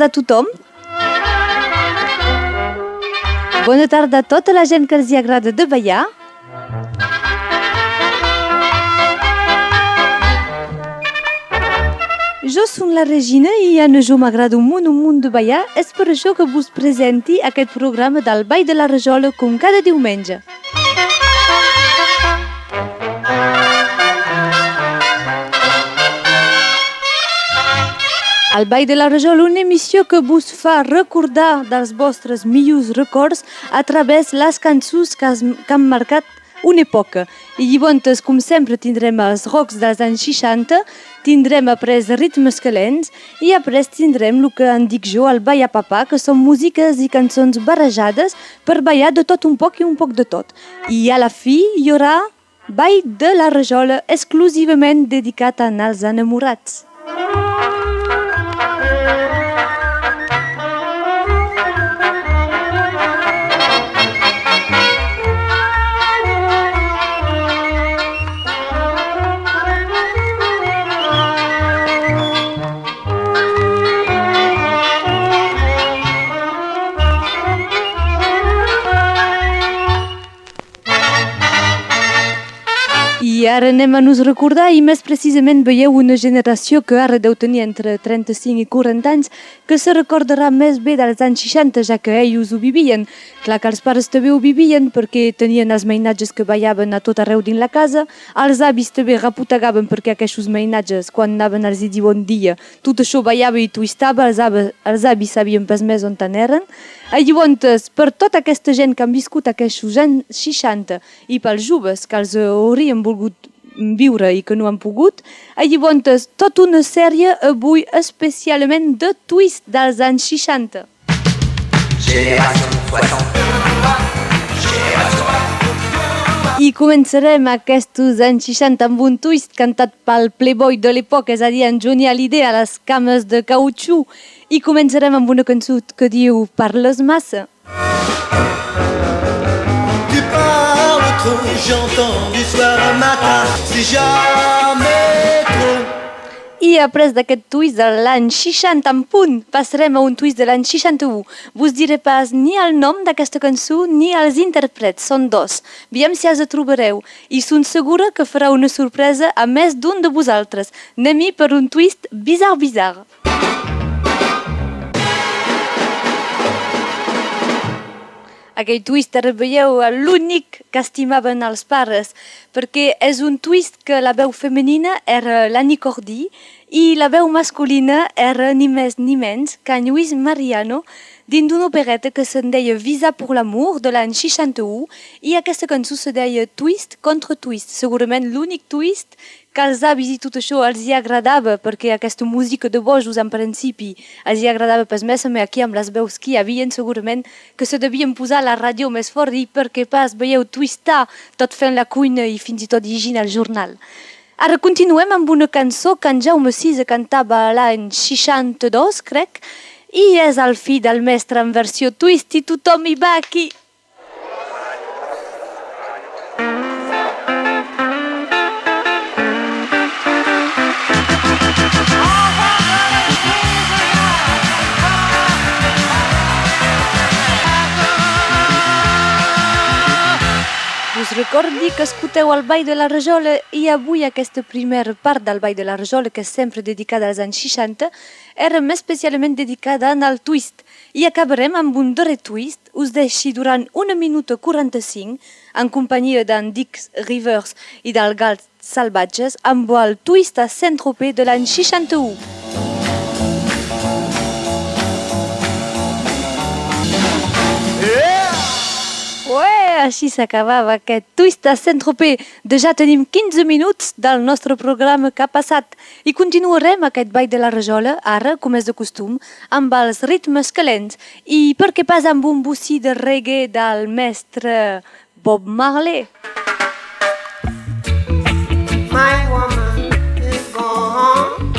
tarda a tothom. Bona tarda a tota la gent que els hi agrada de ballar. Jo som la Regina i a jo m'agrada un munt de ballar. És per això que vos presenti aquest programa del Ball de la Rajola com cada diumenge. El Ball de la Rajola, una emissió que vos fa recordar dels vostres millors records a través de les cançons que han marcat una època. I llavors, com sempre, tindrem els rocks dels anys 60, tindrem après ritmes calents i après tindrem el que en dic jo, el ball a papà, que són músiques i cançons barrejades per ballar de tot un poc i un poc de tot. I a la fi hi haurà Ball de la Rajola exclusivament dedicat als enamorats. I ara anem a nos recordar, i més precisament veieu una generació que ara deu tenir entre 35 i 40 anys, que se recordarà més bé dels anys 60, ja que ells ho vivien. Clar que els pares també ho vivien perquè tenien els mainatges que ballaven a tot arreu dins la casa, els avis també reputegaven perquè aquests mainatges, quan anaven els dir bon dia, tot això ballava i twistava, els avis sabien pas més on eren. I llavors, per tota aquesta gent que han viscut aquests anys 60 i pels joves que els haurien volgut viure i que no han pogut, llavors tota una sèrie avui especialment de twist dels anys 60. I començarem aquests anys 60 amb un twist cantat pel playboy de l'època, és a dir, en Johnny Hallyday a les cames de cautxú. I començarem amb una cançó que diu Parles massa. Tu parles trop, j'entends du soir au matin, c'est jamais trop. I après d'aquest twist de l'any 60 en punt, passarem a un twist de l'any 61. Vos diré pas ni el nom d'aquesta cançó ni els intèrprets, són dos. Veiem si els trobareu. I són segura que farà una sorpresa a més d'un de vosaltres. Anem-hi per un twist bizarre. Aquell twist, ara veieu, l'únic que estimaven els pares, perquè és un twist que la veu femenina era l'Annie Cordy i la veu masculina era ni més ni menys que en Lluís Mariano dins d'una opereta que se'n deia Visa pour l'amour de l'any 61 i aquesta cançó se deia Twist contre Twist, segurament l'únic twist que als avis i tot això els hi agradava, perquè aquesta música de bojos en principi els hi agradava pas més, però aquí amb les veus que hi havien segurament que se devien posar la ràdio més fort i perquè pas veieu twistar tot fent la cuina i fins i tot llegint el jornal. Ara continuem amb una cançó que en Jaume Sisa cantava l'any 62, crec, i és el fill del mestre en versió twist i tothom hi va aquí. Us recordi que escolteu el Ball de la Rajola i avui aquesta primera part del Ball de la Rajola, que és sempre dedicada als anys 60, era més especialment dedicada al twist. I acabarem amb un darrer twist, us deixi durant 1 minuta 45, en companyia d'en Dick Rivers i del Gals Salvatges, amb el twist a Saint-Tropez de l'any 61. Així s'acabava aquest twist a Saint-Tropez. Ja tenim 15 minuts del nostre programa que ha passat i continuarem aquest Ball de la Rajola, ara, com és de costum, amb els ritmes calents i perquè pas amb un bocí de reggae del mestre Bob Marley. My woman is gone.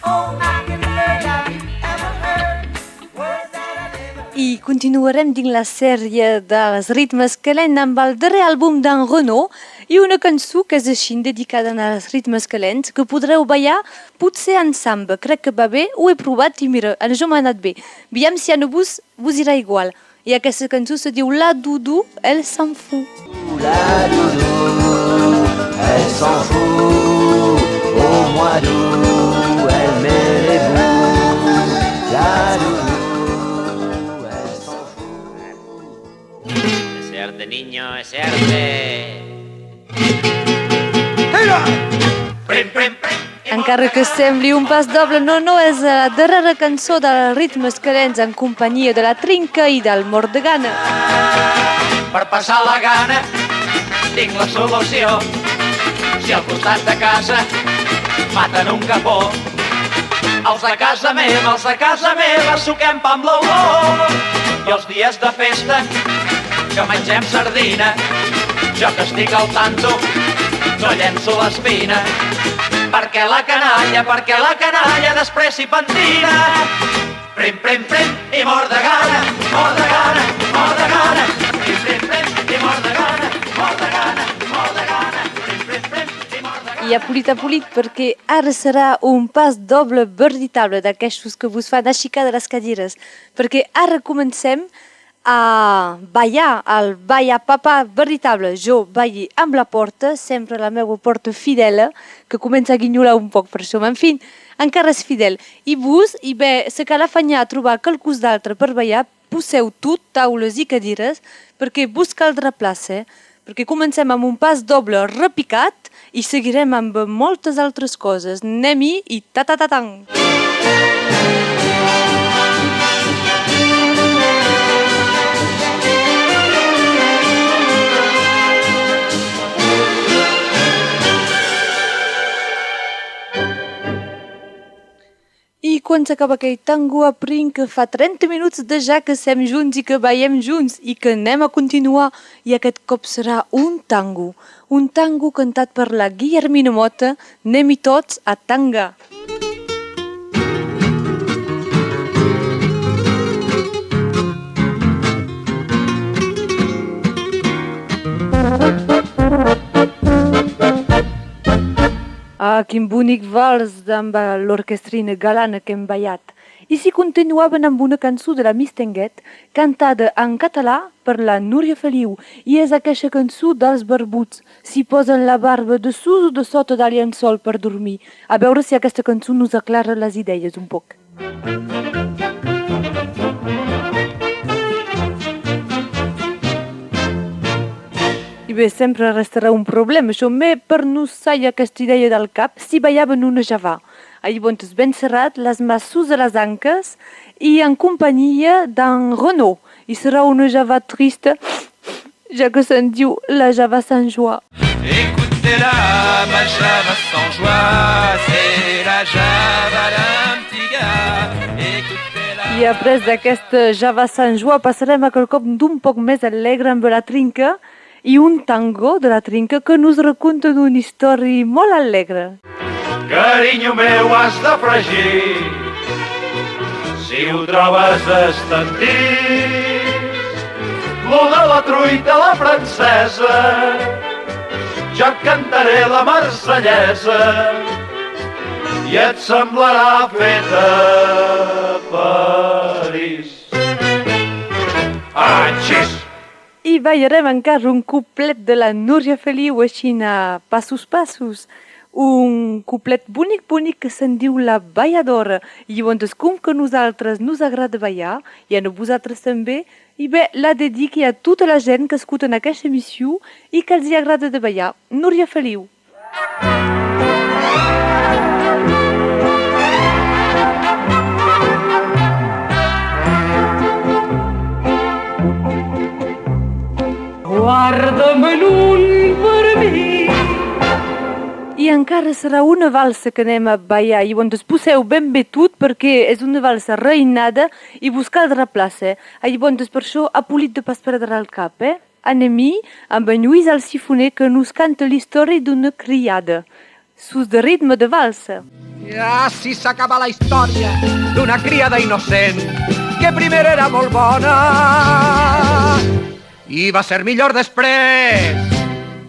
Oh, I can hear that you ever heard. I continuarem dins la sèrie dels ritmes calents amb el darrer àlbum d'en Renaud i una cançó que és així dedicada als ritmes calents que podreu ballar potser en samba. Crec que va bé, ho he provat i mira, a jo m'ha anat bé. Veiem si a vos irà igual. I aquesta cançó se diu La Doudou, elle s'en fout. La doudou, elle s'en fout, au mois d'août, elle met les bouts. La doudou, elle s'en fout. Es arte, niño, es arte. Prim, prim, prim. Encara que sembli un pas doble, no, és la darrera cançó dels ritmes calents en companyia de la Trinca i del Mort de Gana. Per passar la gana tinc la solució. Si al costat de casa maten un capó, els de casa meva suquem pa amb l'olor. I els dies de festa que mengem sardina, jo que estic al tanto no llenço l'espina. Perquè la canalla després s'hi pentina. Prim, prim, prim, i mort de gana, mort de gana, mort de gana. Prim, prim, prim, i mort de gana, mort de gana, mort de gana. Prim, prim, prim, i mort de gana. I apolit, perquè ara serà un pas doble veritable d'aquestos que vos fan aixecar de les cadires. Perquè ara comencem a ballar, el ballar papa veritable. Jo balli amb la porta, sempre la meva porta fidela, que comença a guinyolar un poc per això, en fi, encara és fidel. I vos, i bé, se cal afanyar a trobar qualcus d'altre per ballar, poseu tot, taules i cadires, perquè vos caldrà plaça, perquè comencem amb un pas doble repicat i seguirem amb moltes altres coses. Anem-hi i ta-ta-ta-tang! I quan s'acaba aquell tango aprenc que fa 30 minuts de ja que estem junts i que ballem junts i que anem a continuar i aquest cop serà un tango cantat per la Guillermina Mota. Anem-hi tots a tanga. Ah, quin bonic vals amb l'orquestrina galana que hem ballat. I si continuaven amb una cançó de la Mistenguet, cantada en català per la Núria Feliu, i és aquesta cançó dels barbuts. S'hi posen la barba de sus o de sota del llençol per dormir. A veure si aquesta cançó nos aclara les idees un poc. I bé, sempre restarà un problema, això, per no sair aquesta idea del cap, si ballaven una javà. Llavors, ben serrat, les mans sus a les anques i en companyia d'en Renaud. I serà una javà trista, ja que se'n diu la javà Sant Joan. Écoutez-la, ma java sans joie, c'est la java d'un petit gars. Écoutez-la. I après d'aquesta javà Sant Joan passarem a quelcom d'un poc més alegre amb la Trinca i un tango de la Trinca que nos raconta d'una història molt alegre. Carinyo meu, has de fregir, si ho trobes estantís, lo de la truita a la francesa, jo et cantaré la marsellesa i et semblarà feta a París. Anxis! I ballarem encara un couplet de la Núria Feliu, així a passos. Un couplet bonic que se'n diu La Balladora. I llavors, com que nosaltres nos agrada ballar, i a vosaltres també, i bé, la dediqui a tota la gent que escuta en aquesta emissió i que els hi agrada de ballar. Núria Feliu. Guarda-me'n un per mi. I encara serà una valsa que anem a ballar. I llavors poseu ben bé tot perquè és una valsa reinada i vos caldrà plaça. Llavors per això ha polit de pas perdre el cap. Anem-hi amb en Lluís el Sifoner que nos canta l'història d'una criada. Sus de ritme de valsa. I així s'acaba la història d'una criada innocent que primer era molt bona i va ser millor després.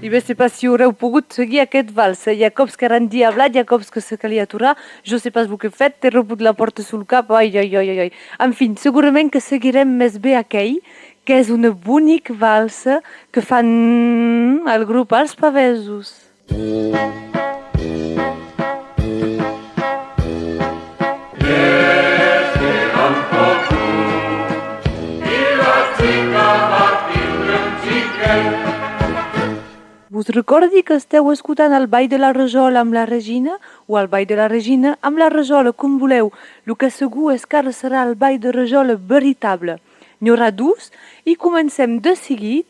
I bé, sé pas si haureu pogut seguir aquest vals. Hi ha cops que eren diablat, hi ha cops que se calia aturar. Jo sé pas el que he fet, t'he rebut la porta sul cap, ai. En fi, segurament que seguirem més bé aquell, que és una bonica valsa que fan el grup Els Pavesos. Us recordi que esteu escoltant el Ball de la Rajola amb la Regina o el Ball de la Regina amb la Rajola, com voleu. El que segur és que ara serà el Ball de Rajola veritable. N'hi haurà dos i comencem de seguit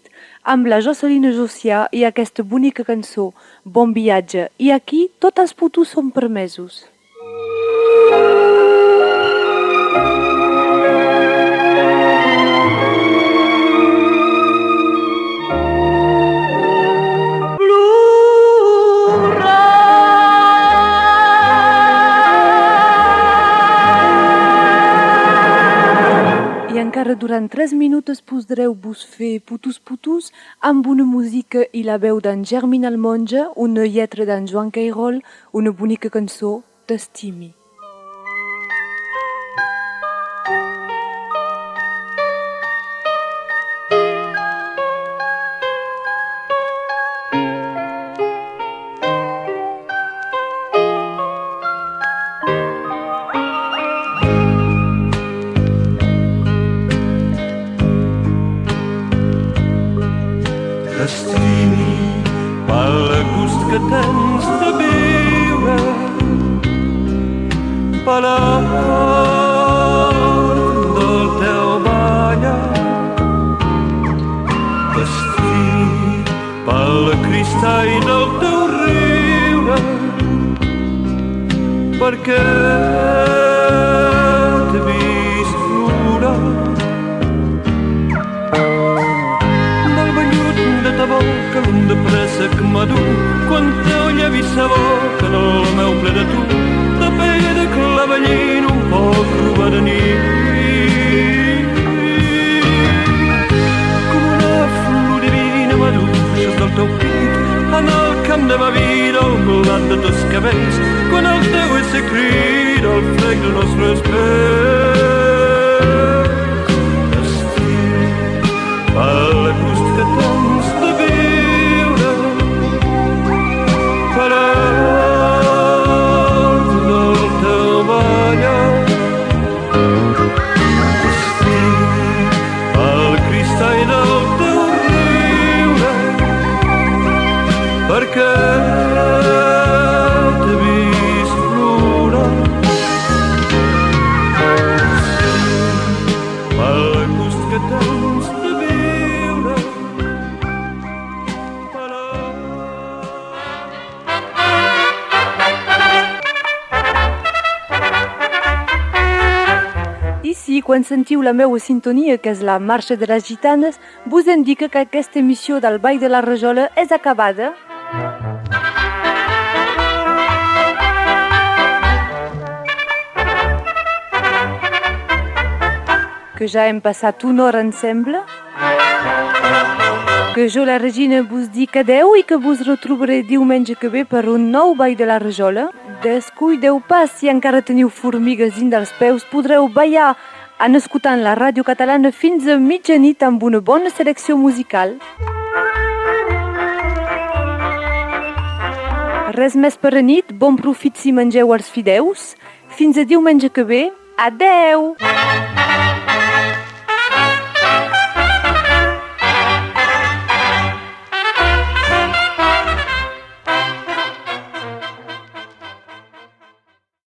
amb la Josselina Josià i aquesta bonica cançó, Bon viatge. I aquí tots els putos són permesos. Encara durant 3 minuts podreu vos fer putus amb una música i la veu d'en Germin Almonja, una lletra d'en Joan Cairol, una bonica cançó, T'estimi. T'estimi pel gust que tens de viure, per l'art del teu ballar. T'estimi pel cristall del teu riure, perquè t'he vist plorar. De ta boca, l'un de pressa que m'adú, quan teu llavi s'aboca en el meu ple de tu, de pell de clavellina un poc roba de nit. Com una flor divina m'aduixes del teu pit, en el camp de ma vida, al blat de teus cabells, quan el teu ésser crida el frec de nostres pells. T'estimo pel gust que tens de viure, per l'art del teu ballar. T'estimo pel cristall del teu riure, perquè t'he vist plorar. T'estimo pel gust que tens de viure, per I sí, quan sentiu la meua sintonia, que és la Marxa de les Gitanes, vos indica que aquesta emissió del Ball de la Rajola és acabada. Que ja hem passat una hora, em sembla. Que jo, la Regina, vos dic adeu i que vos retrobaré diumenge que ve per un nou Ball de la Rajola. Descuideu pas, si encara teniu formigues dins dels peus, podreu ballar en escoltant la ràdio catalana fins a mitjanit amb una bona selecció musical. Res més per a nit, bon profit si mengeu els fideus. Fins a diumenge que ve, adeu!